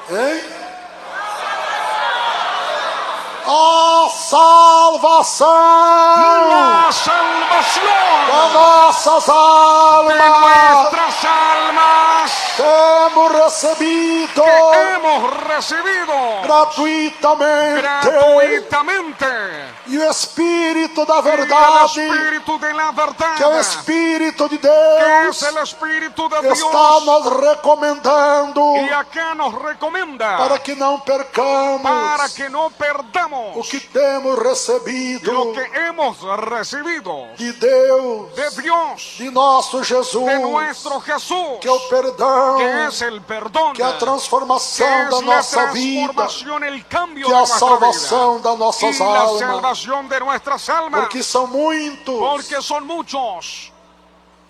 Hein? A salvação La salvación das nossas de almas nuestras almas temos recebido que hemos recibido gratuitamente. E o Espírito da Y el verdade, Espíritu de la verdad, que é o Espírito de que Deus, es el Espíritu de está Dios, nos recomendando y acá nos recomienda para que não percamos para que no o perdamos que temos recebido lo que hemos recibido de Deus, de Dios, de nosso Jesus, de nuestro Jesús, que é o perdão, que es el perdón, que é a que transformação es da la nossa vida, transformación, el cambio que de é a nuestra salvação vida, das nossas y la almas, salvación de nuestras almas, porque são muitos porque son muchos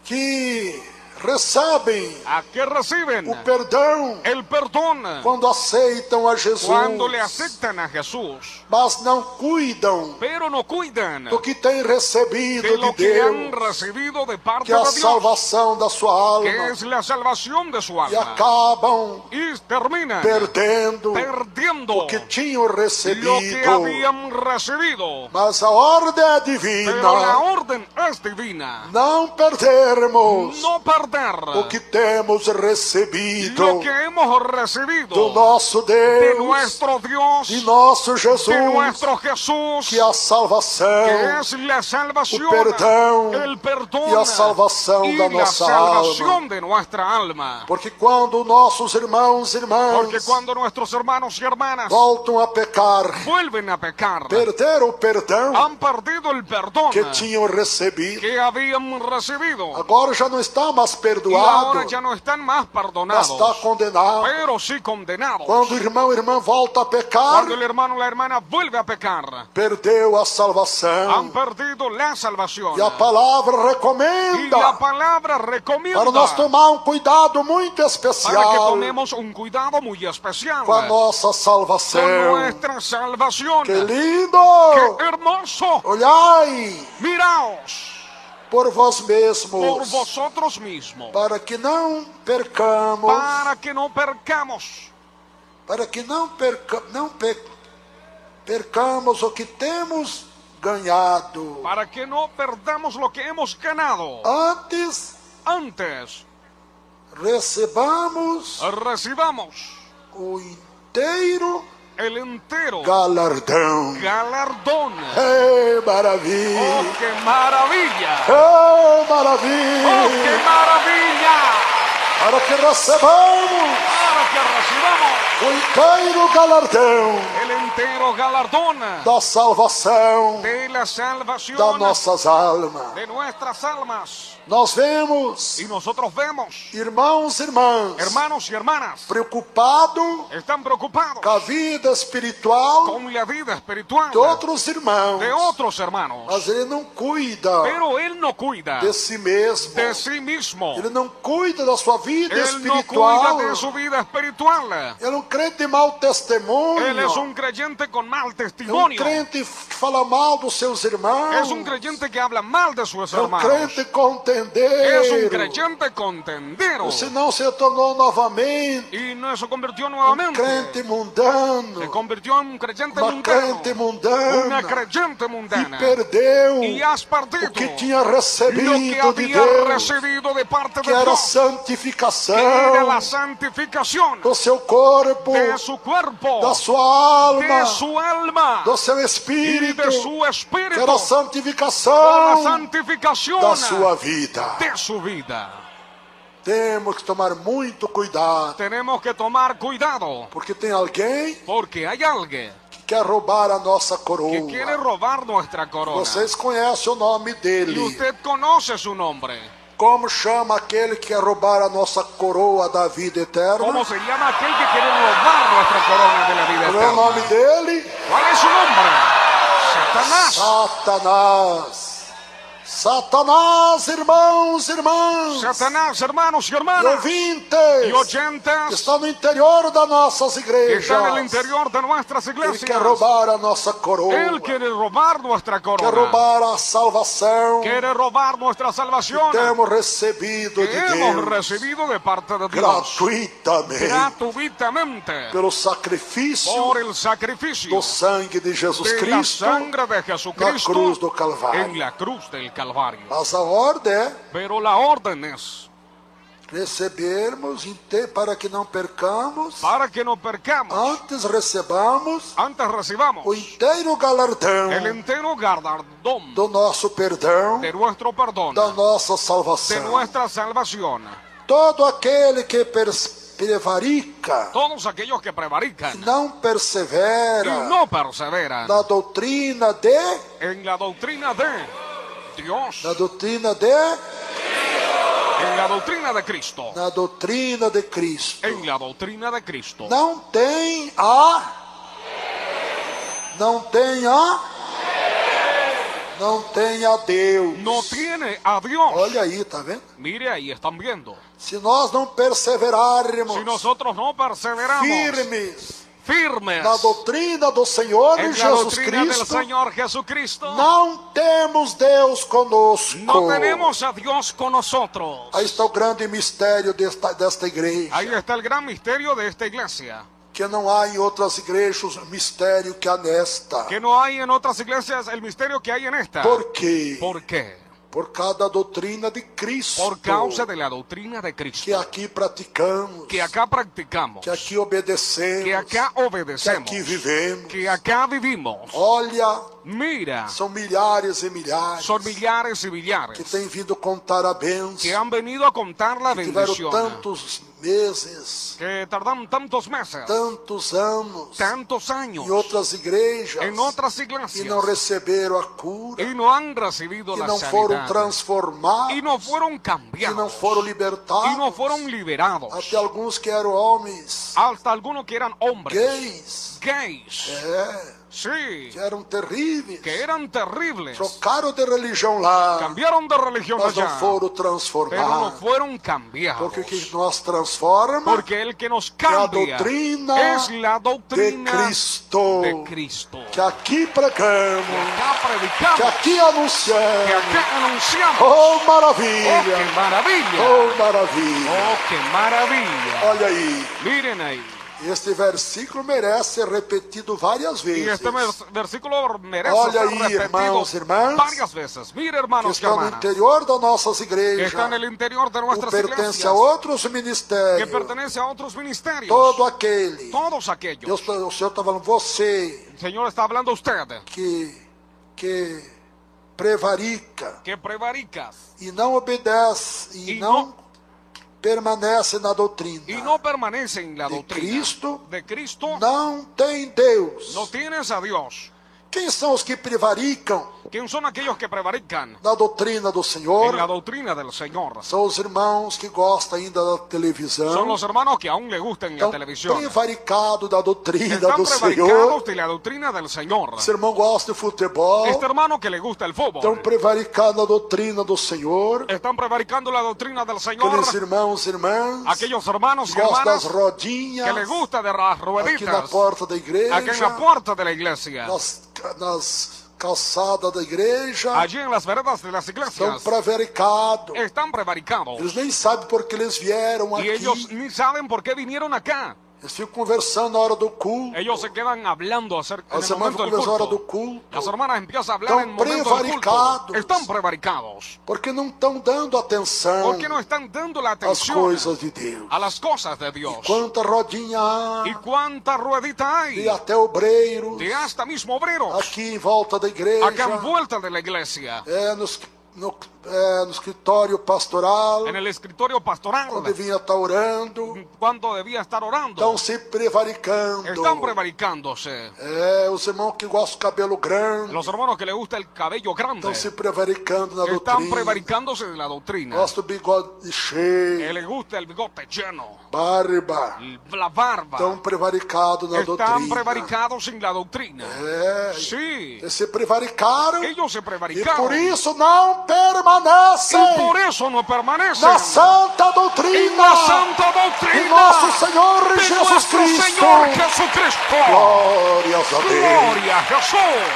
que recebem a que reciben o perdão el perdón quando aceitam a Jesus, cuando le aceptan a Jesús, mas não cuidam pero no cuidan do que têm recebido de lo de que han Deus, recibido de parte que é a de Dios, salvação da sua que alma, es la salvación de su e alma, acabam y terminan perdiendo perdiendo o que tinham lo que recebido. habían recibido. Mas a ordem é Pero la divina, orden es divina. não perdermos No perder o que temos recebido lo que hemos recibido do nosso de Deus, nuestro Dios, de nosso de Jesus, nuestro Jesús, que é a salvação, que es la salvación, o perdão el perdón e a salvação y da la nossa salvación alma. de nuestra alma. Porque quando nossos irmãos e Porque irmãs cuando nuestros hermanos y hermanas voltam a pecar, vuelven a pecar, perderam o perdão han perdido el perdón que tinham recebido, que habían recibido, agora já não está mais y perdoado, ahora ya no están más mas perdonados, está condenado. pero sí condenados. Quando o irmão e irmã volta a pecar, Cuando el hermano o la hermana vuelve a pecar, perdeu a han salvação. perdido la salvación. E a palavra Y la recomenda palabra recomienda para nós tomar um cuidado muito para que especial tomemos un cuidado muy especial com a nossa con salvação. nuestra salvación. Que lindo! ¡Qué hermoso! Olhai Miraos por vós por mesmos, vosotros mismos, para que não percamos, para que no percamos, percamos o que temos ganhado. para que no perdamos lo que hemos ganado. Antes, Antes recebamos recibamos o inteiro el entero galardão. galardón. Maravilha! ¡Oh, qué maravilla! Maravilha! ¡Oh, qué maravilla! Para que recebamos Para que recibamos o inteiro galardão el entero galardón da salvação de la salvación das nossas almas. de nuestras almas. Nós vemos Y nosotros vemos, irmãos e irmãs hermanos y hermanas, preocupados están preocupados com a vida espiritual con la vida espiritual de outros irmãos, de otros hermanos. mas ele não cuida Pero él no cuida de si mesmo. de sí mismo. Ele não cuida da sua vida Él no espiritual. cuida de su vida espiritual. Ele é um crente de mau testemunho. Él es un creyente con mal É um testimonio. crente que fala mal dos seus irmãos. Es un creyente que habla mal de sus É um hermanos. crente contendeiro. Es un creyente contendero. Você não se tornou novamente Y no se convirtió um nuevamente. crente mundano. Se convirtió en un creyente Uma mundano. crente mundana. Una creyente E mundana. perdeu Y has o perdido que tinha lo que recebido de había Deus, recibido de parte que de era Dios, santificação que era la santificación do seu corpo, de su cuerpo, da sua alma, de su alma do seu y espírito, de su que era espíritu, a por la santificação santificación da sua vida. de su vida. Temos que tomar muito cuidado, Tenemos que tomar cuidado porque tem alguém porque hay alguien que quer roubar a nossa coroa. que quiere robar nuestra corona. Vocês conhecem o nome Y dele. usted conoce su nombre. Como chama aquele que quer roubar a nossa coroa da vida eterna? ¿Cómo se llama aquel que quiere robar nuestra corona de la vida Qual é o nome eterna? dele? ¿Cuál es su nombre? Satanás. Satanás. Satanás, irmãos e irmãs, Satanás, hermanos y e hermanas ouvintes, y oyentes que estão no interior das nossas que igrejas, están en el interior de nuestras Ele iglesias. quer roubar a nossa coroa, Él quiere robar nuestra quer corona. roubar a salvação Quiere robar nuestra que salvación temos recebido que de hemos Deus recibido de parte de Dios gratuitamente gratuitamente pelo sacrifício por el sacrificio do sangue de Jesus de la Cristo sangre de na Jesucristo cruz do en Calvário. la cruz del Calvario. Mas a ordem é Pero la orden es recebermos para que não percamos, para que no percamos, antes recebamos antes recibamos o inteiro galardão el entero galardón do nosso perdão, de nuestro perdón, da nossa de salvação. nuestra salvación. Todo aquele que prevarica, Todos aquellos que prevarican não y persevera no perseveran na doutrina de, en la doctrina de Dios, na doutrina de, en la doctrina de Cristo, na doutrina de Cristo, en la doctrina de Cristo, não tem a Deus. no tiene a Dios. Olha aí, tá vendo? Mire, ahí están viendo. Se nós não perseverarmos Si nosotros no perseveramos firmes na doutrina do Senhor en la Jesus doctrina del Cristo, Señor Jesucristo, não temos Deus conosco. no tenemos a Dios con nosotros. Aí está o grande mistério desta igreja, Ahí está el gran misterio de esta iglesia, que não há em outras igrejas mistério que há nesta. que no hay en otras iglesias el misterio que hay en esta. Por quê? ¿Por qué? Por causa da doutrina de Cristo, Por causa de la doctrina de que Cristo, aqui praticamos, que acá practicamos, que aqui obedecemos, que acá que obedecemos, aqui vivemos. que acá vivimos. Olha, Mira, são milhares e milhares son millares y que millares têm vindo contar a que bênção, han venido a contar la que tiveram bendición, tantos meses, que tardan tantos meses, tantos anos tantos años em outras igrejas en otras e iglesias não receberam a cura, y no han recibido que la não foram sanidad transformados, y no fueron que não cambiados foram y libertados, no fueron liberados. até alguns que eram homens Hasta algunos que eran hombres gays, gays, sí, que eram terríveis, que eran terribles, trocaram de religião lá, cambiaron de religión mas não allá, foram pero no transformados, fueron cambiados. porque o que nos transforma Porque el que nos cambia doutrina es la de doctrina Cristo, de Cristo. que aqui pregamos, Acá que predicamos, aqui que anunciamos. acá anunciamos. Oh, ¡Oh, maravilha! qué maravilla! Oh, maravilha! ¡Oh, qué maravilla! Olha aí, Miren ahí. este versículo merece ser repetido várias Y vezes. este versículo merece Olha ser aí, repetido irmãos, irmãs, varias veces. Mire, Que hermanos y está no hermanas, interior das nossas que igrejas, está en el interior de ou nuestras pertence iglesias, a outros que ministérios. pertenece a otros ministerios. Todo aquele, Todos aquellos. o Senhor está falando, você El Señor está hablando a usted, que prevarica que prevaricas e não obedece e E não permanece na doutrina y no permanece en la de doctrina Cristo, de Cristo, não tem Deus. no tienes a Dios. Quem são os que prevaricam ¿Quién son aquellos que prevarican na doutrina do en la Senhor? doctrina del Señor? São os irmãos que gostam ainda da Son televisão, los hermanos que aún le gustan la estão televisión. prevaricados da doutrina Están do Senhor. prevaricados de la doctrina del Señor. Esse irmão gosta de futebol, Este hermano que le gusta el estão fútbol. prevaricados na doutrina do Senhor. Están prevaricando la doctrina del Señor. Aqueles irmãos e irmãs Aquellos hermanos y que gostam das hermanas rodinhas que le gusta de las aqui na rueditas porta da igreja, aquí en la puerta de la iglesia, nas calçadas da igreja, allí en las veredas de las estão iglesias. prevaricados. Están prevaricados. Eles nem sabem por que eles vieram Y ellos aqui. ni saben por qué vinieron acá. Eles ficam conversando na hora do culto. Ellos se quedan hablando acerca en As el irmãs momento ficam del conversando na hora do culto. culto. Las hermanas empiezan a hablar Estão en el momento del culto. prevaricados. Están prevaricados. Porque não estão dando atenção Porque no están dando la às atención coisas de Deus. a las cosas de Dios. Quanta rodinha ¿Y há, cuánta ruedita e hay? até obreiros De hasta mismo obreros. aqui em volta da Acá igreja, en vuelta de la iglesia. no escritório pastoral, En el escritorio pastoral. onde vinha estar orando, Cuando debía estar orando. estão se prevaricando. Están prevaricándose. Os irmãos que gostam do cabelo grande, Los hermanos que le gusta el cabello grande. estão se prevaricando na Están doutrina. prevaricándose de la doctrina. Gostam do bigode Que cheio, le gusta el bigote lleno. barba, La barba. estão prevaricados na Están doutrina. prevaricados en la doctrina. Sí. Se prevaricaram Ellos se e prevaricaron. por isso não permanecem y por eso no permanecen na santa en la doutrina santa de doctrina nosso Senhor de Jesus nuestro Cristo. Señor Jesucristo. Glórias a Deus. Gloria a Jesús.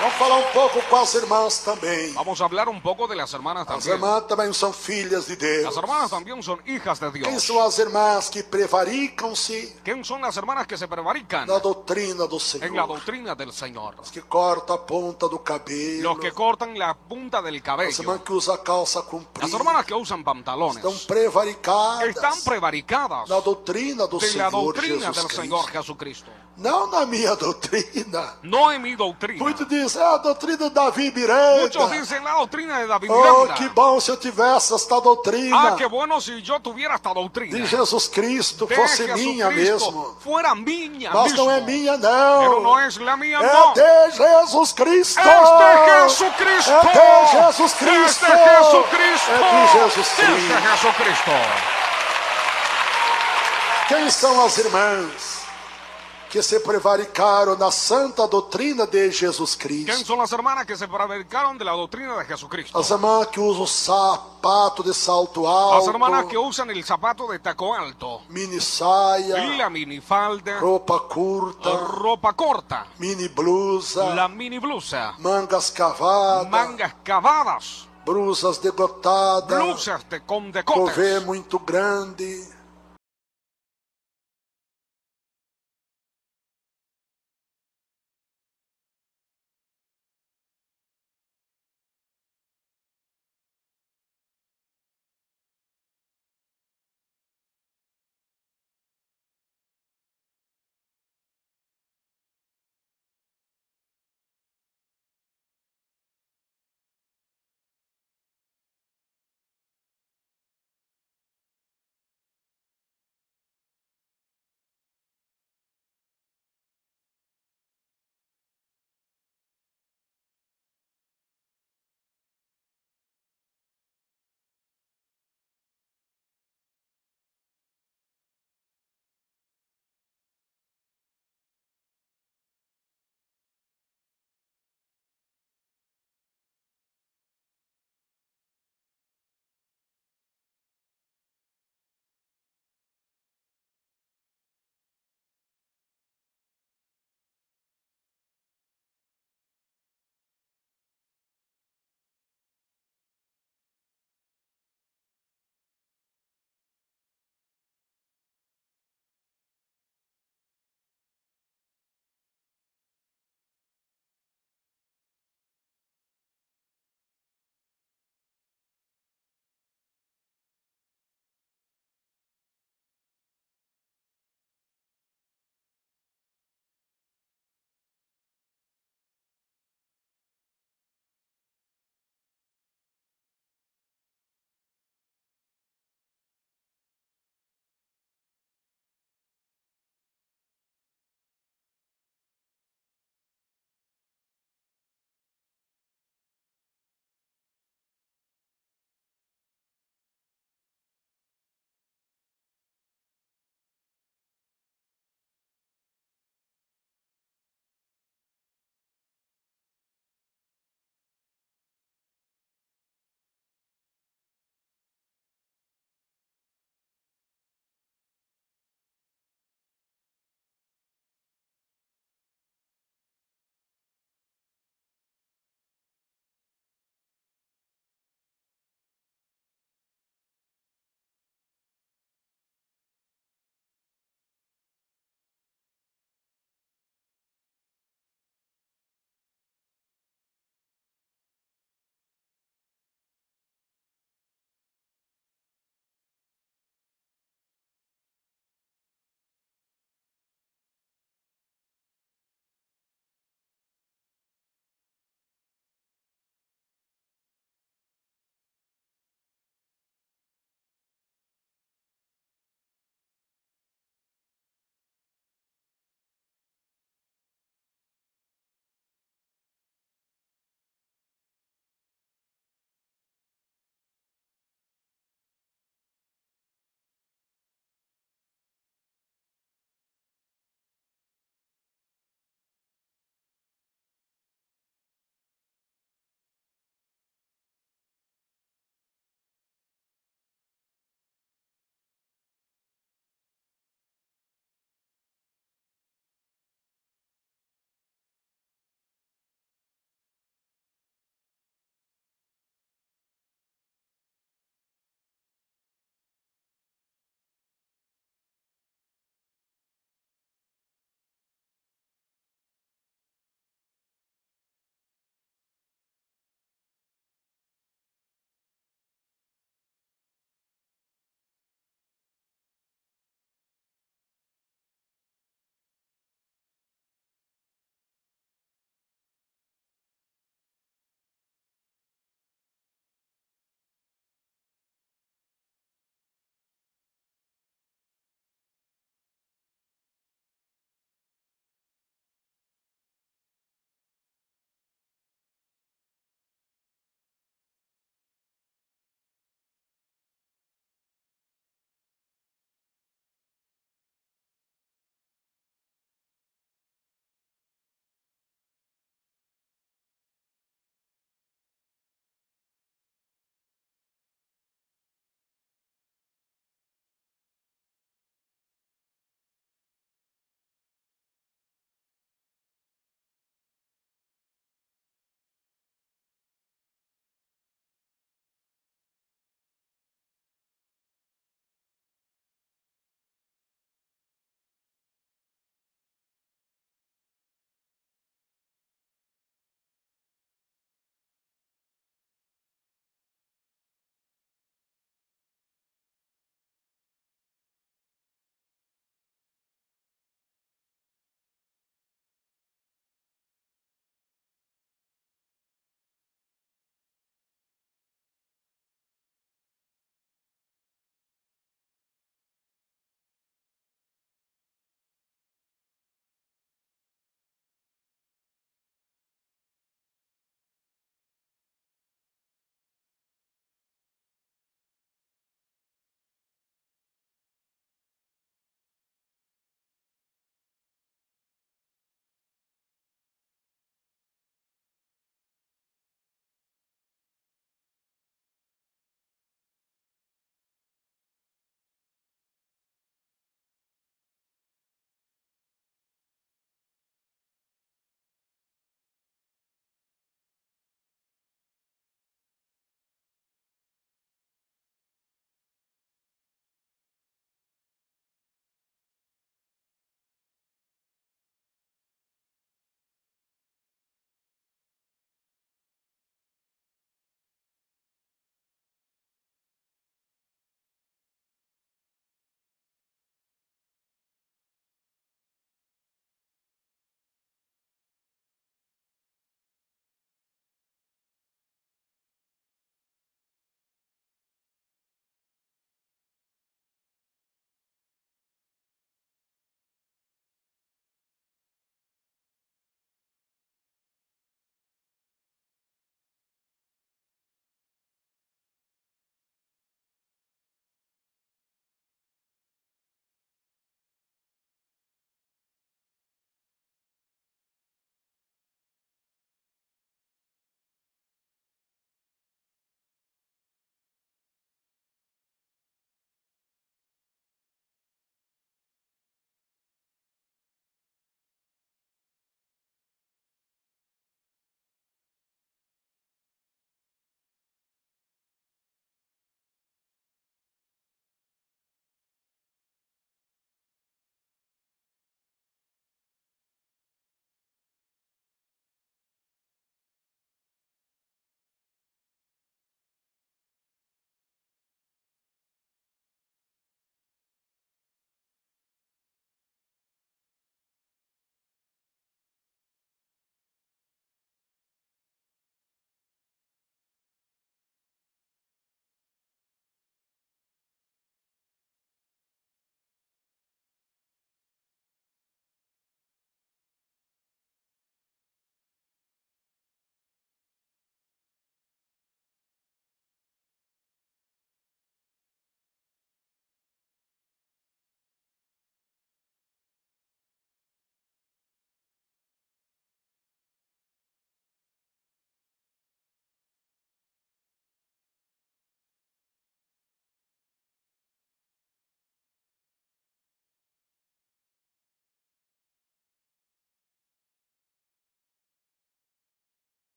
Vamos falar um pouco com as irmãs também. Vamos a hablar un poco de las hermanas As también. irmãs também são filhas de Deus. Las hermanas también son hijas de Quem Dios. são as irmãs que prevaricam-se ¿Quién son las hermanas que se prevarican na doutrina do en la Senhor? doctrina del Señor? As que cortam a ponta do cabelo. Los que cortan la punta del As cabello. irmãs que usam calça Las comprida. hermanas que usan pantalones. Estão prevaricadas Están prevaricadas na doutrina do de la Senhor doctrina Jesus del Señor Cristo. Jesucristo. Não na minha doutrina. No en mi doctrina. Muitos dizem, a doutrina de Davi Miranda. Muchos dicen la doctrina de David Oh, Miranda. que bom se eu tivesse esta doutrina Ah, qué bueno si yo tuviera esta doctrina. de Jesus Cristo, de fosse minha Jesucristo mesmo. fuera mía Mas mismo. não é minha, Pero não. no es la mía, É no. de Jesus Cristo. Es de Jesucristo. É de Jesus Cristo. Es de Jesucristo. É de Jesus Es de Cristo. Jesucristo. Quem são as irmãs que se prevaricaram na santa doutrina de Jesus ¿Quién Cristo? son las hermanas que se prevaricaron de la doctrina de Jesucristo? As irmãs que usam sapato de salto Las hermanas que alto, usan el zapato de taco alto, mini saia, la minifalda, roupa curta, ropa corta, mini blusa, la mini blusa, mangas cavadas, mangas cavadas, blusas degotadas, blusas con decotes, cover muito grande,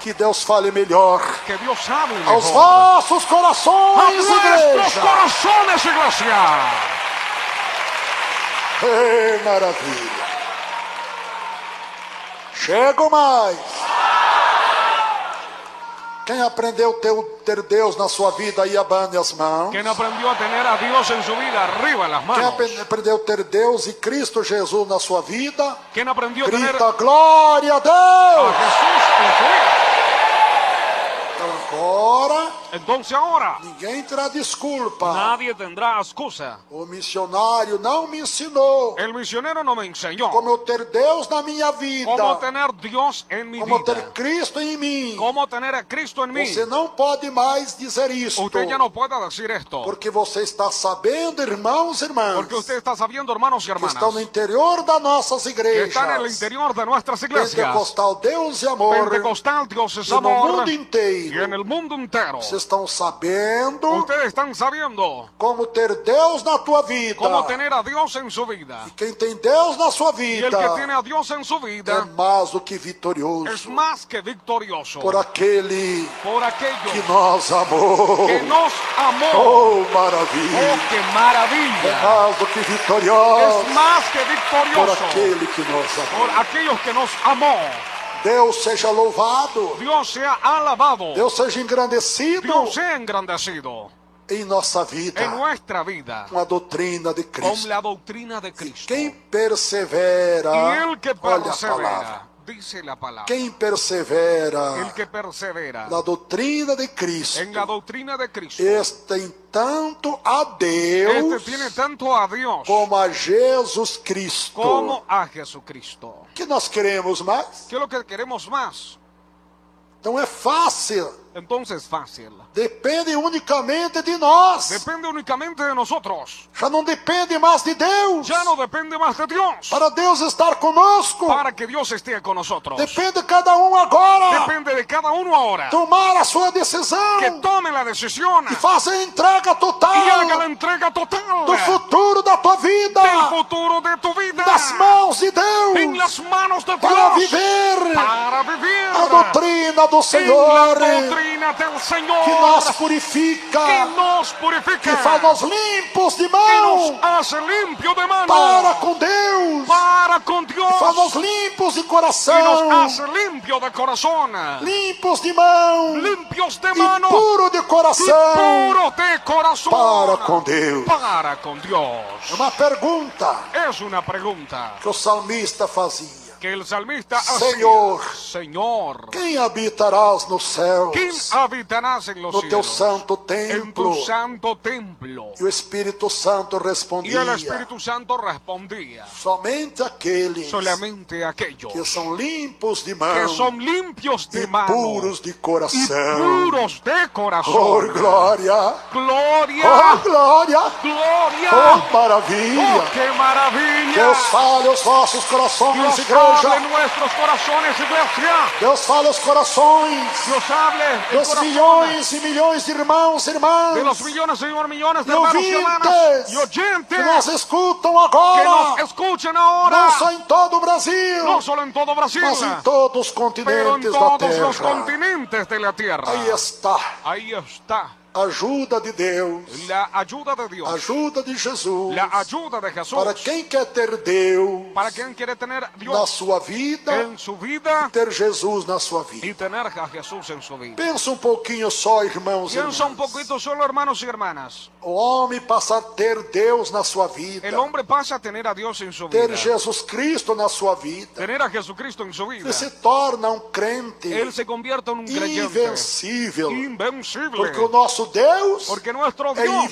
Que Deus fale melhor Que Dios hable aos mejor. vossos A corações, nuestros igreja. corazones, iglesia. Maravilha. Chego mais. Quem aprendeu ter Deus na sua vida aí, abane as mãos. Quien aprendió a tener a Dios en su vida, arriba las Quem manos. aprendeu ter Deus e Cristo Jesus na sua vida, Quien aprendió a tener grita glória a a Deus. Jesús en su vida. Então agora, Entonces ahora, ninguém terá desculpa. nadie tendrá excusa. O missionário não me ensinou El misionero no me enseñó como eu ter Deus na minha vida, cómo tener Dios en mi como ter vida, Cristo em mim. cómo tener a Cristo en mí. Você não pode mais dizer isto, Usted ya no puede decir esto, porque você está sabendo, irmãos e irmãs, porque usted está sabiendo, hermanos y que hermanas, estão no interior das nossas que igrejas, están en el interior de nuestras iglesias. pentecostal Deus e amor, Pentecostal, Dios es e no amor, mundo y inteiro. en el mundo entero. Vocês estão sabendo Ustedes están sabiendo como ter Deus na tua vida. cómo tener a Dios en su vida. Quem tem Deus na sua Y el que vida tiene a Dios en su é vida mais do que vitorioso es más que victorioso por aquele por aquello que nos amou. que nos amó. Oh, ¡Oh, maravilha! qué É maravilla! mais do que vitorioso Es más que por victorioso aquele que nos amou. por aquellos que nos amó. Deus seja louvado, Dios sea alabado. Deus seja engrandecido Dios sea engrandecido em nossa vida en nuestra vida com a doutrina de con Cristo. la doctrina de Cristo. Quem persevera, Y el que olha a palavra, persevera, dice la palabra, quem persevera el que persevera na doutrina de Cristo, en la doctrina de Cristo, este tem tanto a Deus este tiene tanto a Dios como a Jesus Cristo. como a Jesucristo. Que nós queremos mais? ¿Qué es lo que queremos más? Então é fácil. Entonces fácil. Depende unicamente de nós. Depende únicamente de nosotros. Já não depende mais de Deus. Ya no depende más de Dios. Para Deus estar conosco, Para que Dios esté con nosotros. depende de cada um agora Depende de cada uno ahora. tomar a sua decisão Que tome la decisión e faça a entrega y haga la total entrega total do futuro da tua vida del futuro de tu vida nas mãos de Deus en las manos de para Dios viver para vivir a doutrina do en la Senhor doctrina del Señor que nos purifica, que nos purifica, que faz nós limpos de que nos mão hace limpio de mano para com Deus, para con Dios, faz nós limpos de que nos coração, hace limpio de corazón, limpos de mão limpios de e mano puro de y coração puro de corazón para com Deus. para con Dios. É uma pergunta Es una pregunta que o salmista fazia: que el salmista Señor, hacía. Señor, quem habitarás nos céus, ¿quién habitarás en los no teu cielos? santo En templo? tu santo templo. E o Espírito Santo Y el respondia: Espíritu Santo respondía: somente aqueles solamente aquellos que são limpos de que mão son limpios de e mano puros de y coração. puros de Oh, corazón. glória! Gloria, Oh, glória! gloria. Oh, maravilha! Oh, qué maravilla. Deus fale aos nossos corações, Dios igreja. hable en nuestros corazones, iglesia. Deus fale aos corações Dios hable en dos corazones milhões e milhões de irmãos e irmãs de los millones, Señor, millones de e hermanos y hermanas ouvintes y que oyentes nos escutam que agora, nos escuchen ahora, não só em todo o Brasil, no solo en todo Brasil, mas em todos os pero en continentes da todos los terra. continentes de la tierra. Aí está Ahí está a ajuda de Deus, la ayuda de Dios, a ajuda de Jesus, la ayuda de Jesús, para quem quer ter Deus para quien quiere tener na Dios sua vida, en su vida ter Jesus na sua vida. y tener a Jesús en su vida. Pensa um pouquinho só, irmãos e Piensa un irmãs. poquito solo, hermanos y hermanas. O homem passa a ter Deus na sua vida, El hombre pasa a tener a Dios en su ter vida, Jesus Cristo na sua vida. tener a Jesucristo en su vida. Ele se torna um crente Él se convierte en un creyente invencível, invencible, porque o nosso Deus porque nuestro é Dios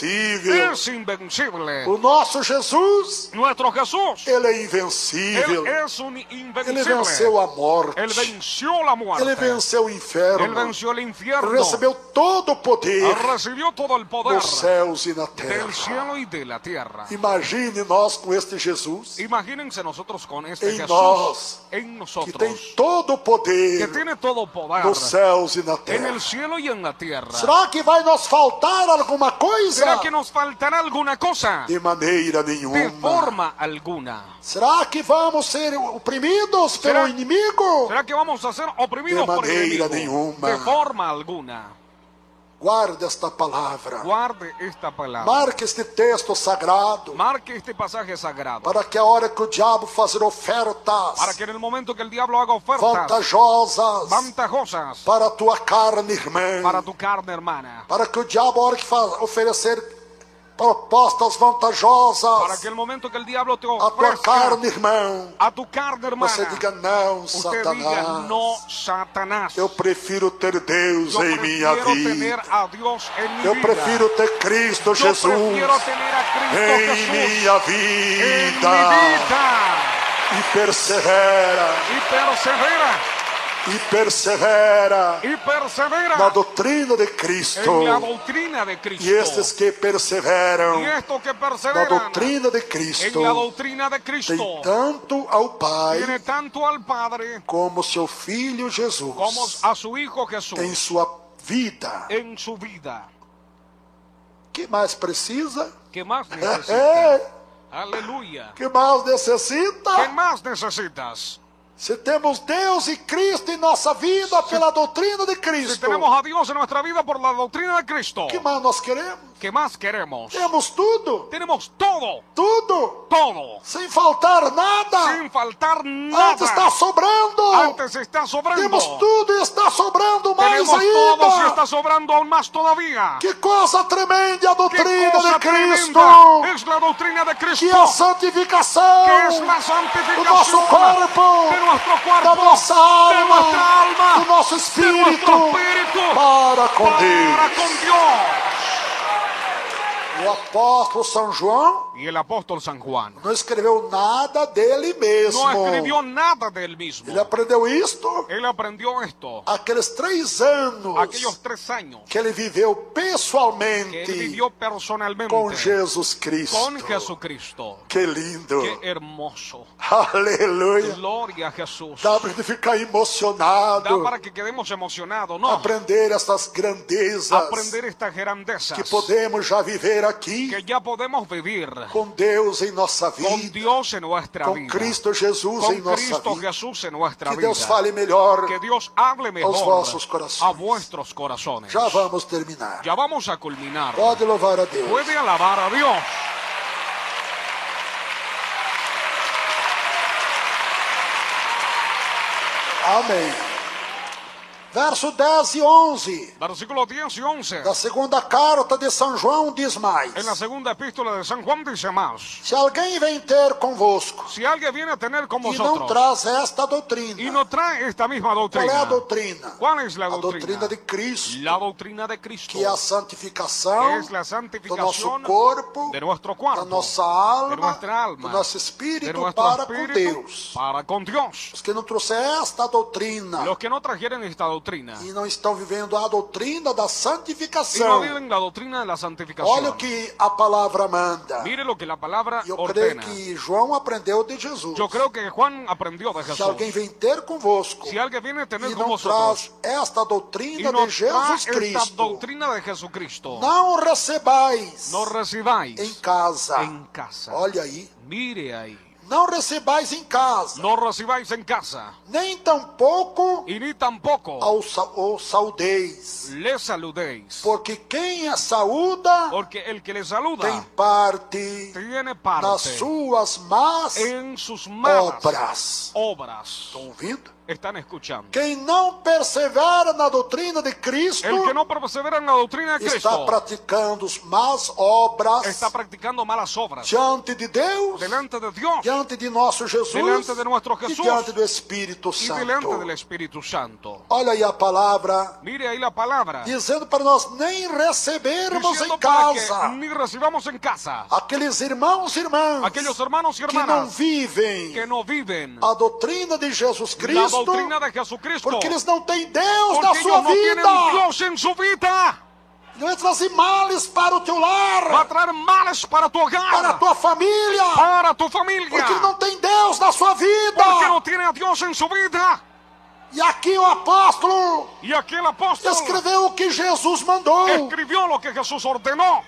invencível. es invencible. O nosso Jesus, Nuestro Jesús, ele é Él invencível. es un Ele invencible. venceu a morte. Él venció la muerte. Ele venceu o Él inferno. venció el infierno. Recebeu todo o poder Recibió todo el poder dos céus e na terra. del cielo y de la tierra. Imagine nós com este Jesus, Imagínense nosotros con este En Jesús nós, en que nosotros, tem todo o que poder tiene todo poder dos céus e na en terra. el cielo y en la tierra. Será que vai nos faltar alguma coisa? ¿Será que nos faltará alguna cosa? De maneira De nenhuma. forma alguna. Será que vamos ser oprimidos pelo inimigo? ¿Será que vamos a ser oprimidos De por el maneira enemigo? nenhuma. De forma alguna. Guarde esta palavra. Guarde esta palabra. Marque este texto sagrado. Marque este pasaje sagrado. Para que a hora que o diabo fazer ofertas Para que en el momento que el diablo haga ofertas vantajosas ventajosas para a tua carne, irmã, para tu carne, hermana, para que o diabo, a hora que oferecer propostas vantajosas para que el momento que el diablo te a tua ofrezca carne, irmão, a tu carne, hermana, você diga não, usted diga Satanás. no, Satanás. Eu prefiro ter Deus Yo em minha prefiero vida. tener a Dios en mi Eu vida. prefiro ter Cristo Yo Jesus prefiero tener a Cristo em Jesús minha en mi vida. vida. E persevera, Y persevera, e persevera y persevera na doutrina de Cristo. en la doctrina de Cristo. E estes que perseveram Y estos que na perseveran doutrina de en Cristo la doctrina de Cristo tem tanto ao Pai tiene tanto al Padre como seu Filho Jesus como a su Hijo Jesús em sua vida. en su vida. Que mais precisa? ¿Qué más necesitas? É, Aleluya. que mais ¿Qué necessita? más necesitas? Se temos Deus e Cristo em nossa vida pela doutrina de Si Cristo, tenemos a Dios en nuestra vida por la doctrina de Cristo, que mais nós queremos? ¿qué más queremos? Temos tudo, Tenemos todo, tudo, todo, sem faltar nada. sin faltar Antes está nada. sobrando. Antes está sobrando. Temos tudo e está sobrando mais Tenemos todo y ainda. está sobrando aún más todavía. Que coisa tremenda a ¡Qué doutrina cosa de Cristo! tremenda es la doctrina de Que Cristo! a santificação Que es la do santificación nosso corpo, de nuestro da cuerpo, nossa de nuestra alma, alma, do nosso de espírito nuestro espíritu para com para Deus. con Dios. O apóstolo São João Y el apóstol San Juan não escreveu nada dele mesmo. no escribió nada de él mismo. Ele aprendeu isto Él aprendió esto aqueles 3 anos aquellos 3 años que ele viveu que él pessoalmente vivió personalmente com Jesus Cristo. con Jesucristo. Que lindo! Qué hermoso. Aleluia! Gloria a Jesús. Dá para ficar Da emocionado, para que quedemos emocionados, ¿no? aprender essas grandezas Aprender estas grandezas que podemos já viver aqui que ya podemos vivir com Deus em nossa con vida, Dios en nuestra com vida, Cristo Jesus em con nossa Cristo vida. Jesús en nuestra Que vida. Deus fale melhor. Que Dios hable mejor vossos corações. a vuestros corazones. Já vamos terminar. Ya vamos a culminar. Pode louvar a Deus. Puede alabar a Dios. Amém. Verso 10 e 11 Versículos 10 y 11. da segunda carta de São João diz mais: En la segunda epístola de San Juan dice más. Se alguém vem ter convosco Si alguien viene a tener con e não vosotros traz esta doutrina, y no trae esta misma qual é doctrina, a doutrina? ¿cuál es la A doctrina? doutrina de Cristo, La doctrina de Cristo, que é a que santificação es la do nosso santificación corpo, de nuestro da cuerpo, nossa de alma, nuestra alma, do nosso de espírito nuestro para com espíritu Deus. para con Dios. Os que não trouxeram esta doutrina Los que no trajeron esta doctrina e não estão vivendo a doutrina da y no santificação. viven la doctrina de la santificación. Olha o que a palavra manda. Mire lo que la palabra Eu creio ordena. que João aprendeu de Jesus. Yo creo que Juan aprendió de Se Jesús. alguém vem ter convosco Si alguien viene a tener e con não vosotros traz esta y doutrina no de Jesus trae esta Cristo, doctrina de Jesucristo, não recebais no recibáis em casa. en casa. Olha aí. Mire ahí. Não recebais em casa, No recibáis en casa nem tampouco y ni tampoco ao saudeis. le saludéis. Porque quem a saúda Porque el que le tem saluda parte tiene nas parte suas más en sus malas obras. obras. Estão ouvindo? Están escuchando. Quem não persevera na doutrina de Cristo El que no persevera en la doctrina de está Cristo praticando más obras está practicando malas obras diante de Deus, delante de Dios diante de nosso Jesus delante de nuestro e Jesús diante do Espírito y delante del Santo. Espíritu Santo. Olha aí a palavra Mire ahí la palabra dizendo para nós nem recebermos diciendo em para que casa ni recibamos en casa aqueles irmãos e irmãs aquellos hermanos y que não hermanas vivem que no viven a doutrina de Jesus la Cristo, doctrina de Jesucristo porque eles não têm Deus na porque sua ellos no tienen vida. Dios en su vida. Não vai trazer males para o teu lar, Va a traer males para tu para a hogar, tua família, para tu familia, porque não tem Deus na sua vida. porque no tiene a Dios en su vida. E aqui o apóstolo Y aquí el apóstol escreveu o que Jesus mandou. escribió lo que Jesús ordenó.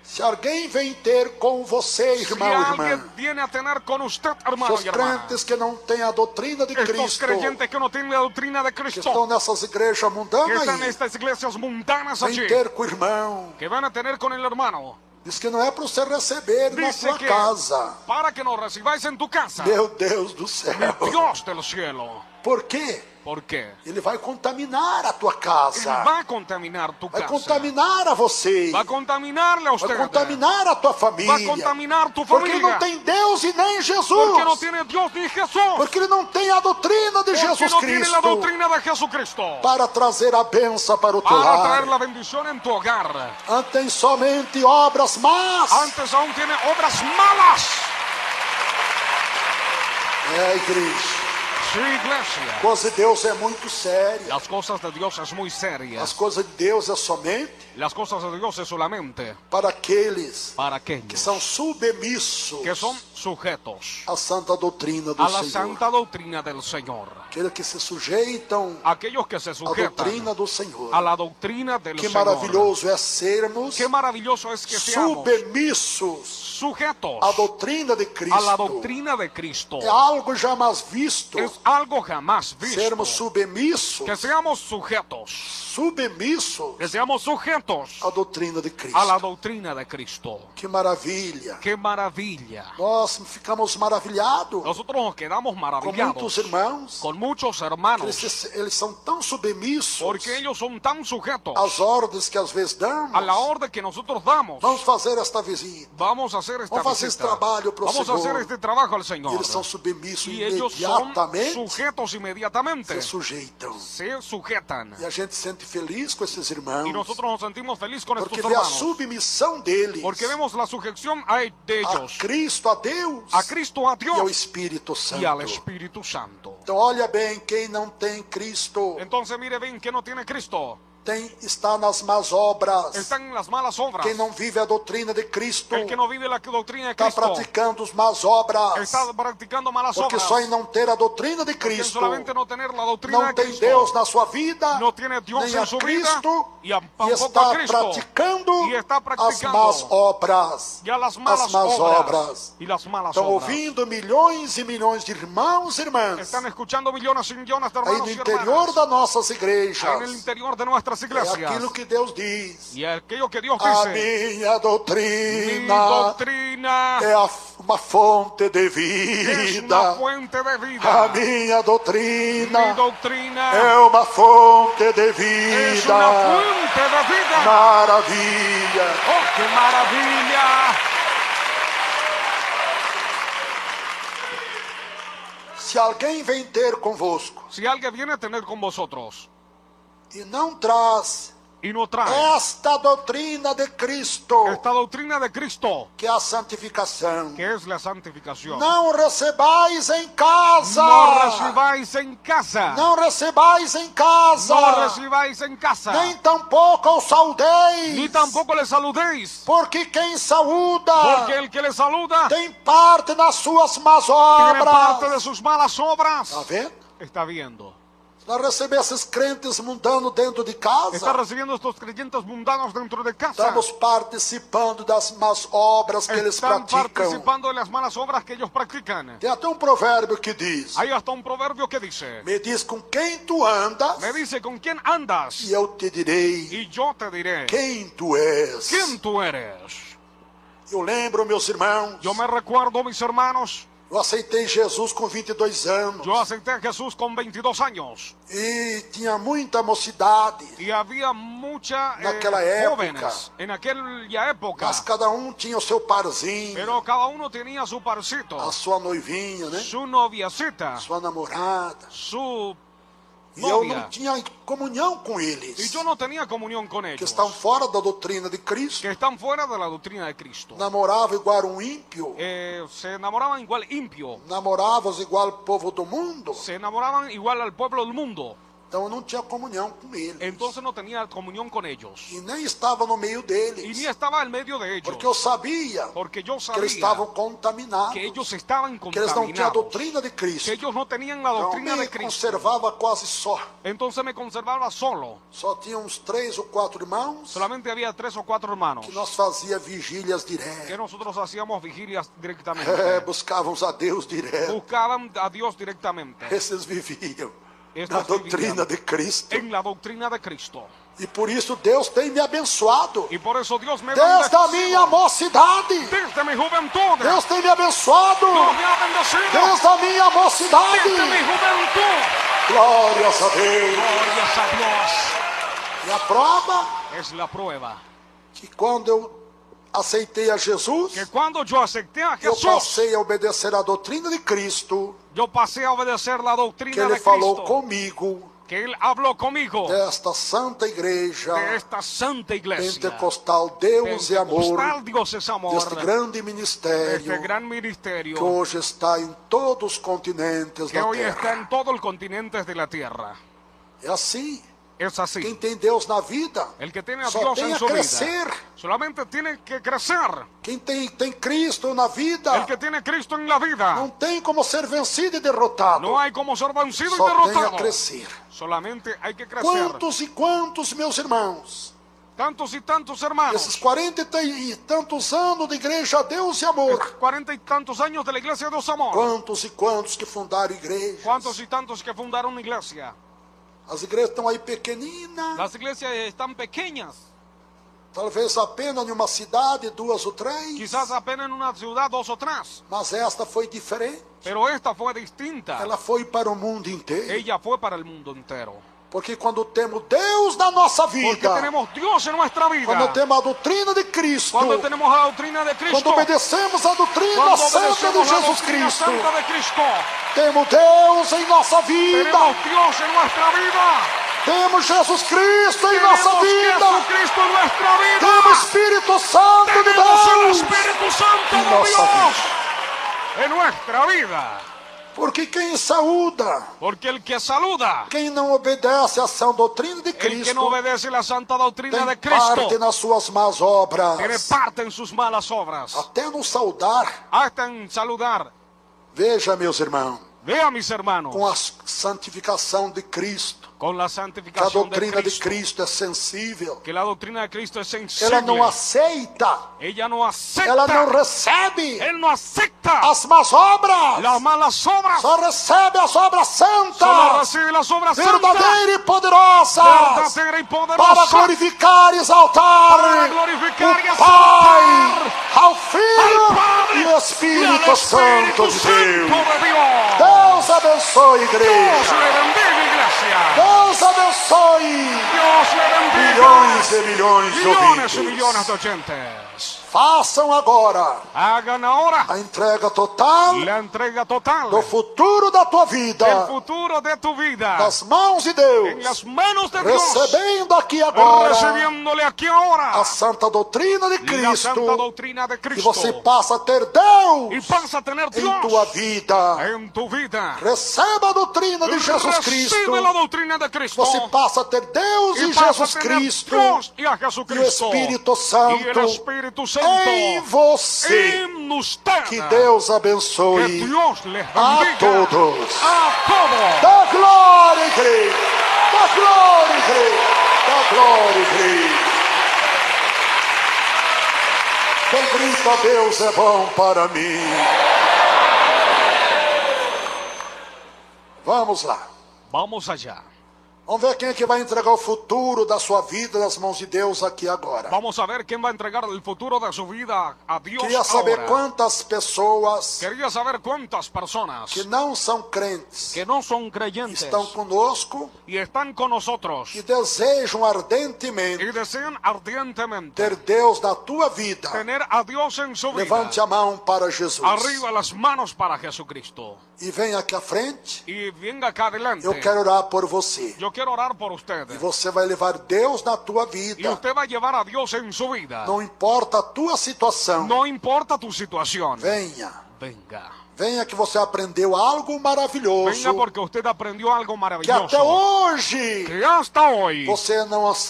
Se alguém vem ter com você, Si irmão e irmã, alguien viene a tener con usted, hermano os y hermana, crentes que não têm a doutrina de estos Cristo, creyentes que no tienen la doctrina de que Cristo, estão nessas igrejas que mundanas están en aí, estas iglesias mundanas allí, vem ter com o irmão. que van a tener con el hermano, Diz que não é para você receber na dice sua que casa. para que nos recibáis en tu casa, Meu Deus do céu. Dios del cielo. Por quê? ¿Por qué? Ele vai contaminar a tua Él casa. va a contaminar tu Vai casa, contaminar a você. va a contaminarle a Vai usted, contaminar a tua família. va a contaminar tu Porque ele não familia, tem Deus e nem Jesus. porque no tiene Dios ni Jesús, Porque ele não tem a doutrina de porque Jesus no tiene la Cristo doctrina de Jesucristo para trazer a benção para o teu para traer la lar. bendición en tu hogar. Tem somente obras más. Antes aún tiene obras malas. Igreja. Sí, iglesia. A coisa de Deus é muito séria. Las cosas de Dios es muy As serias. coisas de Deus é somente Las cosas de Dios es solamente para aqueles para que aquellos são submissos que son sujetos à santa doutrina do a la Senhor. santa doctrina del Señor. Aqueles que se sujeitam Aquellos que se à sujetan doutrina do Senhor. a la doctrina del Que Señor. maravilhoso é sermos Qué maravilloso es que seamos submissos sujetos à doutrina de Cristo. a la doctrina de Cristo. É algo jamais visto. Es algo jamás visto. Sermos submissos, Que seamos sujetos, submissos que seamos sujetos à doutrina de Cristo. a la doctrina de Cristo. Que maravilha. ¡Qué maravilla! Nós ficamos maravilhados Nosotros nos quedamos com maravillados muitos irmãos. con muchos hermanos Eles são tão submissos porque ellos son tan sujetos às ordens que às vezes damos. a la orden que nosotros damos. Vamos fazer esta visita. Vamos a hacer esta Vamos fazer esse visita. trabalho pro Vamos a Senhor. hacer este trabajo al E Señor. eles são submissos Y ellos son imediatamente. sujetos inmediatamente. Se sujeitam. Se sujetan. E a gente se sente feliz com esses irmãos. Y nosotros nos sentimos felices con Porque estos vê a hermanos. submissão deles Porque vemos la sujeción de a ellos Cristo, a Deus a Cristo, a e ao Dios Espírito Santo. y al Espíritu Santo. Então olha bem, quem não tem Cristo Entonces mire bien que no tiene Cristo. está nas más obras. Están en las malas obras. Quem não vive a doutrina de Cristo El que no vive la doctrina de está Cristo praticando as más obras. está practicando malas Porque obras. só em não ter a doutrina de Porque Cristo, solamente no tener la doctrina não de tem Cristo, Deus na sua vida, no tiene Dios nem en a su vida, Cristo, y e tampoco está a Cristo, praticando y está as practicando más obras. ya las malas As más obras, obras. y las malas Estão obras. ouvindo milhões e milhões de irmãos e irmãs Están escuchando millones y millones de aí hermanos no y interior hermanas das nossas ahí igrejas. en el interior de nuestras É iglesias. aquilo que Deus diz. Y aquello que Dios A dice, minha mi doutrina doctrina é uma fonte de es vida. una fuente de A vida. minha Mi doutrina doctrina é uma fonte de es vida. una fuente de vida. Maravilha. ¡Oh, qué maravilla! Se alguém vem ter convosco Si alguien viene a tener con vosotros e não traz y no trae esta doutrina de Cristo, esta doctrina de Cristo, que é a santificação, que es la santificación, não recebais em casa. no recibáis en casa, Não recebais em casa. no recibáis en casa, Nem tampouco o saudeis. ni tampoco le saludéis, Porque quem saúda porque el que le saluda tem parte nas suas más tiene parte de obras. sus malas obras. Está vendo? Está viendo. Nós recebemos esses crentes mundanos dentro de Está casa. recibiendo estos creyentes mundanos dentro de casa. Estamos participando das más obras que eles Están praticam. participando de las malas obras que ellos practican. Tem até um provérbio que diz: Hay hasta un proverbio que dice, me diz com quem tu andas me dice con quién andas e eu te direi y yo te diré quem tu és. quién tú eres. Eu lembro, meus irmãos, Yo me recuerdo, mis hermanos, eu aceitei Jesus com 22 anos. yo acepté a Jesús con 22 años E tinha muita mocidade. y había muchas Naquela época. jóvenes en aquella época, Mas cada um tinha o seu parzinho, pero cada uno tenía su parcito, a sua noivinha, né? su noviacita, Sua namorada. su E eu novia. não tinha comunhão com Y eles, yo no tenía comunión con que ellos, estão fora da doutrina de Cristo. que están fuera de la doctrina de Cristo. Namorava igual um ímpio, Se enamoraban igual impio, namoravas igual o povo do mundo. se enamoraban igual al pueblo del mundo. Então eu não tinha comunhão com eles. Entonces no tenía comunión con ellos. E nem estava no meio Y deles. ni estaba en medio de ellos. Porque eu sabia Porque yo que eles sabía estavam contaminados. que ellos estaban Que eles não tinham a contaminados. doutrina de Cristo. Que ellos no tenían la Então doctrina me de Cristo. conservava quase só. Entonces me conservaba solo. Só tinha uns 3 ou 4 irmãos Solamente había 3 o 4 hermanos. que nós fazia vigílias Que direto. nosotros hacíamos vigilias directamente. Buscávamos a Deus direto. Buscaban a Dios directamente. Esses viviam na Estos doutrina vivían de Cristo. en la doctrina de Cristo. E por isso Deus tem me abençoado. Y por eso Dios me Desde a bendecido. minha mocidade. Desde mi juventud. Deus tem me abençoado. Dios me ha bendecido. Desde a minha mocidade. Desde mi juventud. Glórias a Deus. Glorias a Dios. E a prova Es la prueba. que quando eu aceitei a Jesus, Que cuando yo acepté a eu Jesús, passei a obedecer a doutrina de Cristo, yo pasé a obedecer la que doctrina Ele de falou Cristo. comigo, Que Él habló conmigo desta santa igreja de esta santa iglesia. pentecostal, Deus e amor, Pentecostal, Dios es amor. deste grande Este ministério gran ministerio que hoje está em todos os continentes que da hoy está terra. en todo el continente de la tierra. É assim. Es así. Quem tem Deus na vida El que tiene a só Dios tem en a su vida crescer. solamente tiene que crecer. Quem tem Cristo na vida El que tiene Cristo en la vida não tem como ser vencido e derrotado. no hay como ser vencido y Só tem a derrotado. crescer. Solamente hay que crecer. Quantos e quantos, meus irmãos, Tantos y tantos hermanos, esses 40 e tantos anos de igreja Deus e amor, 40 y tantos años de la iglesia de Dios Amor. quantos e quantos que fundaram igrejas. ¿Cuántos y tantos que fundaron una iglesia? As igrejas estão aí pequeninas, Las iglesias están pequeñas, talvez apenas em uma cidade, 2 ou 3, quizás apenas en una ciudad, 2 o 3, mas esta foi diferente. pero esta fue distinta. Ela foi para o mundo inteiro. Ella fue para el mundo entero. Porque quando temos Deus na nossa Porque vida, tenemos Dios en nuestra vida. quando temos a doutrina de Cristo, Cuando tenemos la doctrina de Cristo. quando obedecemos a doutrina Cuando santa obedecemos de la Jesus doctrina Cristo, santa de Cristo. temos Deus em nossa vida, Tenemos Dios en nuestra vida. temos Jesus Cristo em Tenemos nossa vida, Jesucristo en nuestra vida. temos Espírito Santo de Tenemos el Deus Espíritu Santo em de nossa Dios vida. en nuestra vida. Porque quem saúda, Porque el que saluda, quem não obedece à sã doutrina de el que Cristo, no obedece la santa doctrina de tem parte Cristo, nas suas más obras. tiene parte en sus malas obras. Até nos saudar, Hasta en saludar. veja, meus irmãos, Vea, mis hermanos, com a santificação de Cristo, con la que a santificación de doutrina de Cristo, Cristo é sensível. que la doctrina de Cristo es sensible. Ela não aceita, Ella no acepta. ela não recebe Él no acepta as más obras, las malas obras. só recebe as obras Solo santas, recibe las obras santas, verdadeiras e poderosas, verdadera y para poderosa, glorificar e exaltar para glorificar y o exaltar Pai, ao Filho al Padre e o Espírito Santo de Deus. de Dios. Deus abençoe, Dios igreja. le bendiga, iglesia. Deus abençoe Dios le bendiga. milhões e milhões de Millones y ouvintes. millones de oyentes. Façam agora Hagan ahora a entrega total la entrega total do futuro da tua del vida futuro de tu vida nas mãos de en Deus, las manos de Dios, recebendo aqui agora recibiéndole aquí ahora a santa doutrina de la santa Cristo, doctrina de e Cristo, você passa a ter y Deus vas a tener em tua Dios vida. en tu vida. Receba a doutrina de Jesus Cristo, Recibe la doctrina de Cristo. você passa a ter Deus Y e vas a Jesus tener Cristo Dios y a e o Jesucristo Espírito y el Santo Espíritu Santo em você. en usted. Que Deus Que abençoe Dios les a bendiga todos. a todos. Da glória, igreja! Da glória, igreja! Da glória, igreja! Quem grita, Deus é bom para mim. Vamos lá. Vamos allá. Vamos ver quem é que vai entregar o futuro da sua vida nas mãos de Deus aqui agora. Vamos a ver quién va a entregar el futuro de su vida a Dios Queria saber ahora. quantas pessoas Quería saber cuántas personas que não são crentes que no son creyentes estão conosco y están con nosotros e desejam ardentemente y desean ardientemente ter Deus na tua vida. tener a Dios en su vida. Levante a mão para Jesus. Arriba las manos para Jesucristo. E venha aqui à frente. Y venga acá adelante. Eu quero orar por você. Yo quiero orar por usted. E você vai levar Deus na tua Y vida. usted va a llevar a Dios en su vida. Não importa a tua situação. No importa tu situación. Venha. Venga. Venha que você aprendeu algo maravilhoso. Venga porque usted aprendió algo Que maravilloso. até hoje Que hasta hoy. você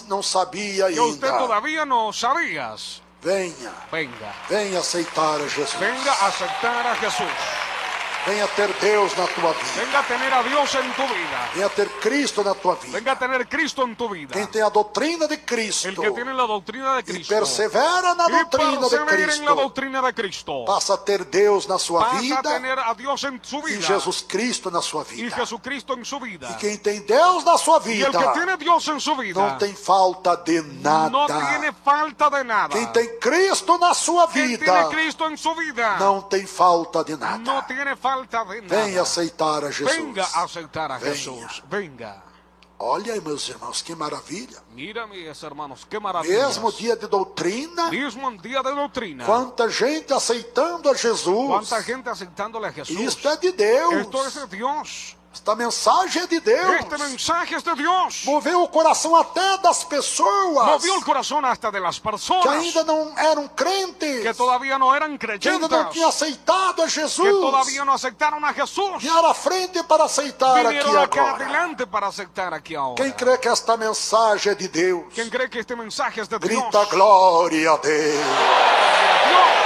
não sabia Que usted ainda. todavía no sabías. Venha. Venga. Venha aceitar a Jesus. Venga a aceptar a Jesús. Venha ter Deus na tua vida. Venga a tener a Dios en tu vida. Venha ter Cristo na tua vida. Venga a tener Cristo en tu vida. Quem tem a doutrina de Cristo El que tiene la doctrina de e Cristo. persevera na Y doutrina de persevera en la Cristo, doctrina de Cristo. passa a ter Deus na sua Pasa a vida tener a Dios en su e vida. Jesus Cristo na sua Y vida. Jesucristo en su vida. E quem tem Deus na sua Y el vida que tiene Dios en su vida. não tem falta de No tiene nada. falta de nada. Quem tem Cristo na sua Quien vida tiene Cristo en su vida. não tem falta de No nada. tiene falta de nada. Venha aceitar a Jesus. Venga a aceptar a Venha. Jesús. Venga. Olha aí, meus irmãos, que maravilha. Mira, mis hermanos, qué maravilla. Mesmo dia de doutrina, Mismo en día de doctrina. quanta gente aceitando a Jesus. Cuánta gente aceptándole a Jesús. Isto é de Deus. Esto es de Dios. Esta mensagem é de Deus. Este mensaje es de Dios. Moveu o coração até das pessoas Movió el corazón hasta de las que personas ainda não eram crentes, que todavía no eran que ainda creyentes, não tinham aceitado a que Jesus. todavía no aceptaron a Jesús. Vieram à frente para aceitar aqui Vinieron acá agora. adelante para aceptar aquí ahora. Quem crê que esta mensagem é de Deus, ¿Quién cree que este mensaje es de Dios? grita glória a Deus. Dios.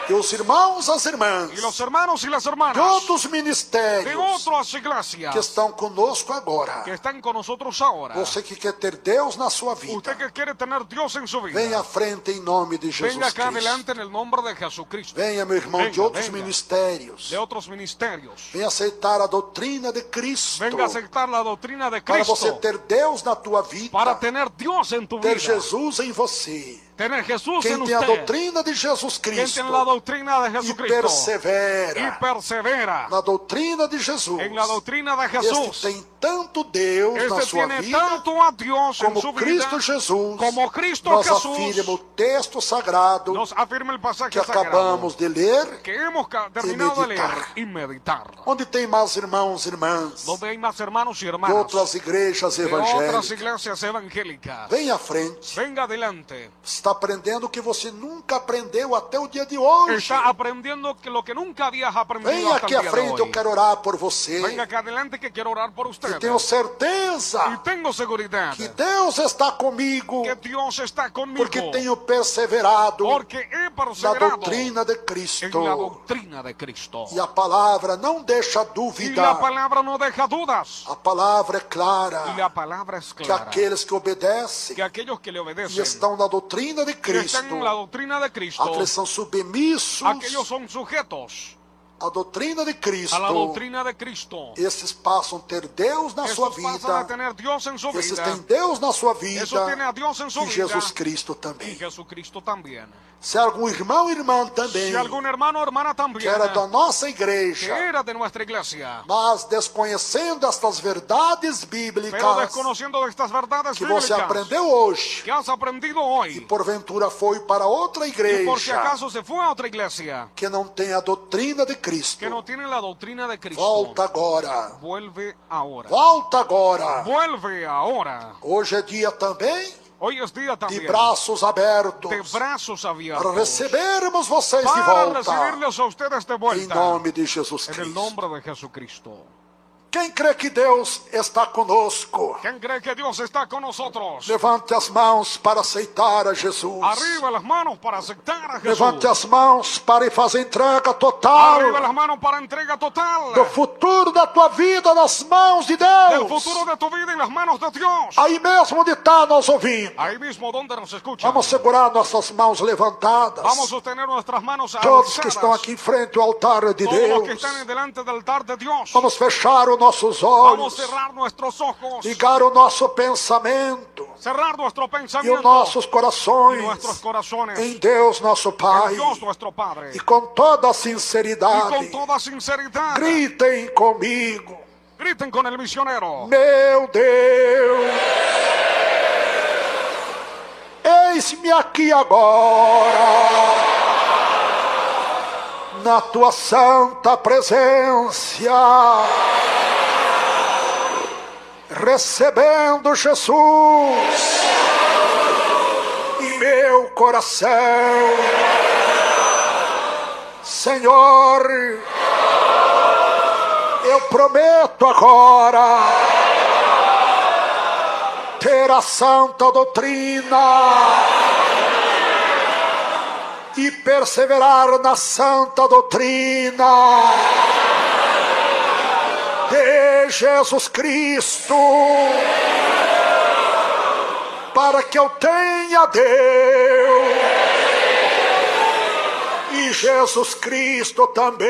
E os irmãos, as Y irmãs los hermanos y las de hermanas outros de ministérios otras iglesias que estão conosco agora, que están con nosotros ahora. você que quer ter Deus na sua vida, Usted que quiere tener Dios en su vida. venha à frente em nome de Jesus Venga acá Cristo. adelante en el nombre de Jesucristo. Venha, meu irmão, de Venga, outros venga. ministérios. De otros ministerios. Venha aceitar a doutrina de Cristo. Venga a aceptar la doctrina de Para você Cristo. ter Deus na tua vida. Para tener Dios en tu ter vida. Jesus em você. Tener Jesús Quem en tem a usted. doutrina de Jesus Quien Cristo tiene la doctrina de e Jesucristo. persevera Y persevera na doutrina de Jesus. en la doctrina de Este Jesús. tem tanto Deus na Este sua tiene vida tanto a Dios en como su vida. Cristo Jesus. Como Cristo Nós Jesús. afirma o texto sagrado Nos afirma el pasaje que sagrado acabamos de ler. que hemos terminado de meditar. leer y meditar. Onde tem mais irmãos e irmãs Donde hay más hermanos y de hermanas outras igrejas de otras evangélicas. iglesias evangélicas. Venha à frente. Venga adelante. Está aprendendo o que você nunca aprendeu até o dia de hoje. Está aprendiendo que lo que nunca habías aprendido Venha hasta aqui el à día de frente, eu hoy. quero orar por você. Venga acá adelante que quiero orar por usted. E tenho certeza Y tengo seguridad que Deus está comigo, que Dios está conmigo. porque tenho perseverado Porque he na perseverado doutrina de en la Cristo. doctrina de Cristo. E a palavra não deixa Y la dúvida. palabra no deja dudas. A palavra é Y clara. la palabra es Que clara. aqueles que obedecem Que aquellos que le e obedecen estão na doutrina de que Cristo, están en la doctrina de Cristo, aqueles são submissos aquellos son sujetos à doutrina de Cristo, a la doctrina de Cristo. esses passam a ter Deus na sua Esos pasan a vida. tener Dios en su Esses vida. têm Deus na sua Eso tiene a vida Dios en su e vida. Jesus Cristo Y também. Jesucristo también. Se algum irmão ou irmã também Si algún hermano o hermana que también era da nossa que igreja, era de nuestra iglesia, mas desconhecendo estas verdades pero bíblicas desconociendo de estas verdades que você bíblicas aprendeu hoje, que has aprendido e hoy, porventura foi para outra y por si igreja acaso se fue a otra iglesia que não tem a doutrina de Cristo, que no tiene la doctrina de Cristo, volta agora. vuelve ahora. Volta agora. Vuelve ahora. Hoje é dia também Hoy es día de también braços abertos de brazos abiertos para recebermos vocês de para volta. recibirles a ustedes de Em vuelta nome de Jesus en el Cristo. nombre de Jesucristo. Quem crê que Deus está conosco, ¿Quién cree que Dios está con nosotros? levante as mãos para aceitar a Jesus. Arriba las manos para aceptar a Jesús. Levante as mãos para fazer entrega total Arriba las manos para entrega total do futuro da tua vida nas mãos de del Deus. futuro de tu vida en las manos de Dios. Aí mesmo onde está nós ouvindo. Ahí mismo donde nos escuchan. Vamos segurar nossas mãos levantadas. Vamos a sostener nuestras manos Todos que alzadas. estão aqui em frente ao altar de Todos los que Deus. están delante del altar de Dios. Vamos fechar os nossos Vamos a olhos, cerrar nuestros ojos. ligar o nosso pensamento Cerrar nuestro e pensamiento os nossos y corações nuestros corazones em Deus, nosso en Pai. Dios nuestro Padre. E com toda Y con sinceridade, toda sinceridad, gritem comigo: griten con el misionero. meu Deus, eis-me aqui agora, na tua santa presença, recebendo Jesus em meu coração, Senhor, eu prometo agora ter a santa doutrina e perseverar na santa doutrina de Jesus Cristo, para que eu tenha Deus e Jesus Cristo também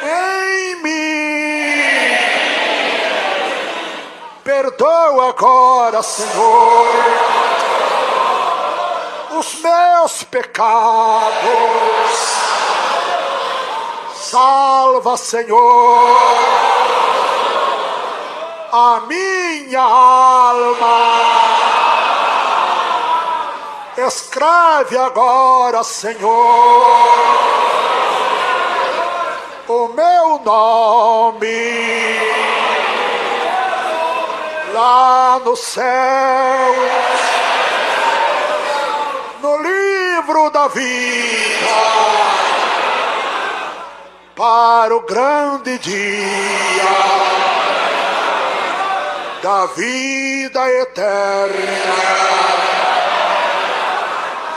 em mim. Perdoa agora, Senhor, os meus pecados. Salva, Senhor, a minha alma. Escreve agora, Senhor, o meu nome lá no céu, no livro da vida, para o grande dia da vida eterna.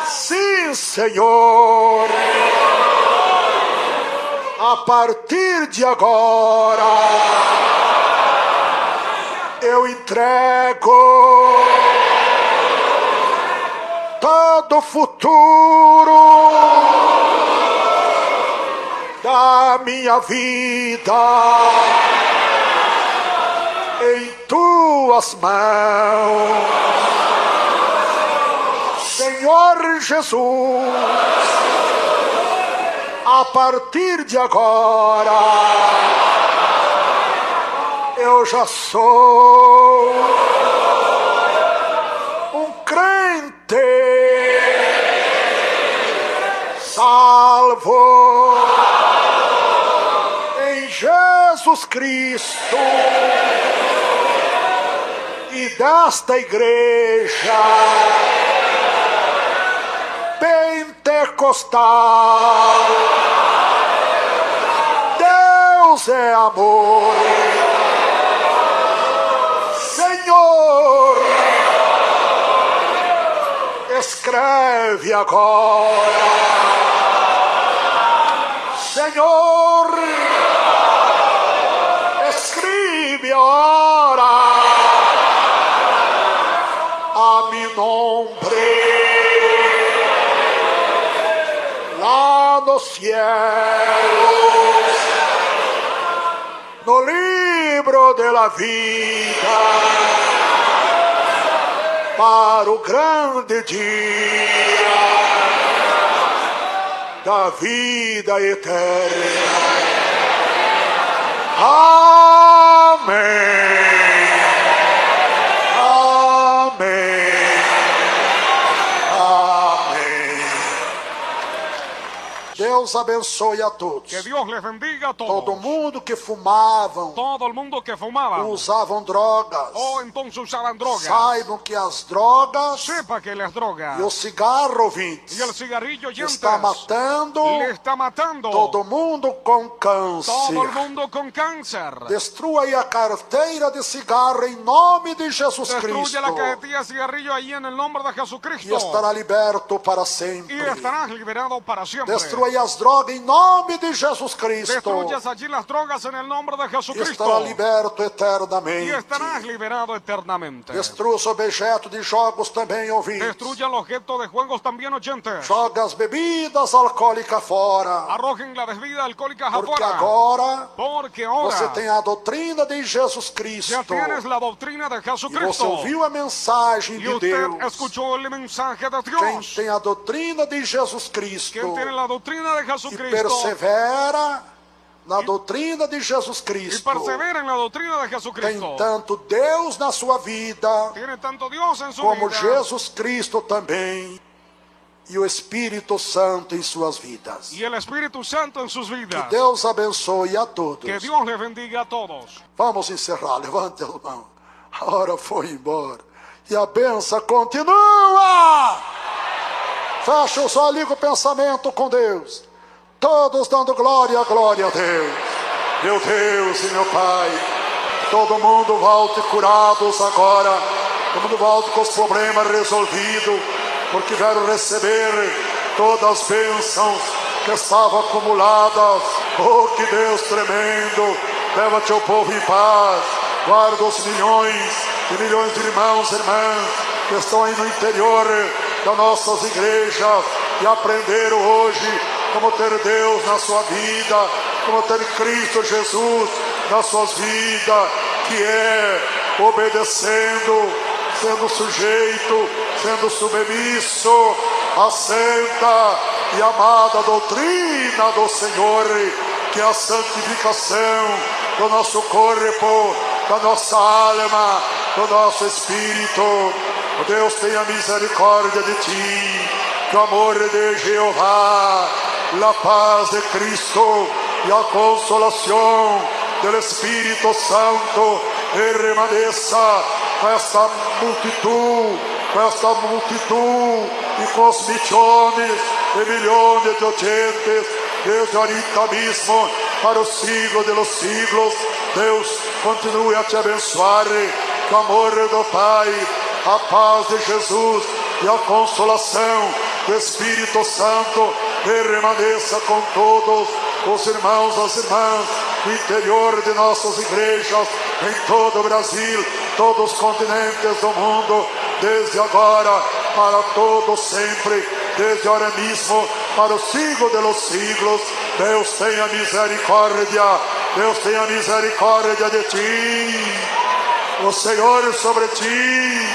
Sim, Senhor, a partir de agora eu entrego todo o futuro da minha vida em tuas mãos, Senhor Jesus. A partir de agora eu já sou um crente salvo em Jesus Cristo e desta igreja pentecostal. Deus é amor. Senhor, escreve agora, Senhor, escreve agora a mi nombre lá nos cielos, no livro de la vida, para o grande dia da vida eterna. Amém. Amém. Amém. Deus abençoe a todos. Que Dios les bendiga a todos. Todo mundo que fumavam, Todo el mundo que fumaba usavam drogas, o entonces usaban drogas, saibam que as drogas sepa que las drogas e o cigarro, ouvintes, y el cigarrillo oyentes está matando le está matando todo mundo com todo câncer. el mundo con cáncer. Destrua aí a carteira de cigarro em nome de Jesus Cristo Destruye la cajetilla de cigarrillo ahí en el nombre de e Jesucristo estará liberto para y sempre. estarás liberado para siempre. Destrua aí as drogas em nome de Jesus Cristo Destruyas allí las drogas en el nombre de e Jesucristo estará liberto y eternamente. estarás liberado eternamente. Destrua os objetos de jogos também, ouvintes. Destruya el objeto de juegos también oyentes. Joga as bebidas alcoólicas fora, Arrojen la bebida alcohólica porque afuera. agora Porque ahora você tem a doutrina de Jesus Cristo ya tienes la doctrina de e você Jesucristo. ouviu a mensagem Y de usted Deus. escuchó el mensaje de Quem Dios. tem a doutrina de Jesus Cristo Quien tiene la doctrina de e Jesucristo persevera na doutrina de Jesus y Cristo, persevera en la doctrina de tem Jesucristo, tanto Deus na sua vida tiene tanto Dios en su como vida Jesus Cristo também e o Espírito Santo em suas vidas. y el Espíritu Santo en sus vidas. Deus abençoe a todos. Que Dios les bendiga a todos. Vamos encerrar, levante as mãos. A hora foi embora e a benção continua. Fecha os olhos, liga o pensamento com Deus. Todos dando glória a Deus. Meu Deus e meu Pai. Todo mundo volte curados agora. Todo mundo volte com os problemas resolvidos. Porque quero receber todas as bênçãos que estavam acumuladas. Oh, que Deus tremendo. Leva teu povo em paz. Guarda os milhões e milhões de irmãos e irmãs que estão aí no interior das nossas igrejas e aprenderam hoje como ter Deus na sua vida, como ter Cristo Jesus nas suas vidas, que é obedecendo, sendo sujeito, sendo submisso à santa e amada doutrina do Senhor, que é a santificação do nosso corpo, da nossa alma, do nosso espírito. Oh Deus, tenha misericórdia de ti, que o amor de Jeová, a paz de Cristo e a consolação do Espírito Santo permaneça com esta multitud, e com os milhões e milhões de ouvintes, desde ahorita mesmo para os siglos dos siglos. Deus continue a te abençoar, que o amor do Pai, a paz de Jesus e a consolação do Espírito Santo permaneça com todos os irmãos e as irmãs do interior de nossas igrejas, em todo o Brasil, todos os continentes do mundo, desde agora para todos sempre, desde agora mesmo para o siglo dos siglos. Deus tenha misericórdia, Deus tenha misericórdia de ti. O Senhor sobre ti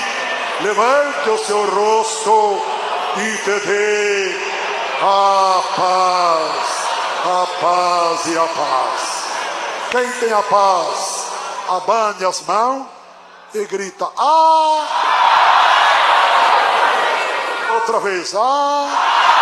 levante o seu rosto e te dê a paz e a paz. Quem tem a paz, abane as mãos e grita: ah! Outra vez: ah!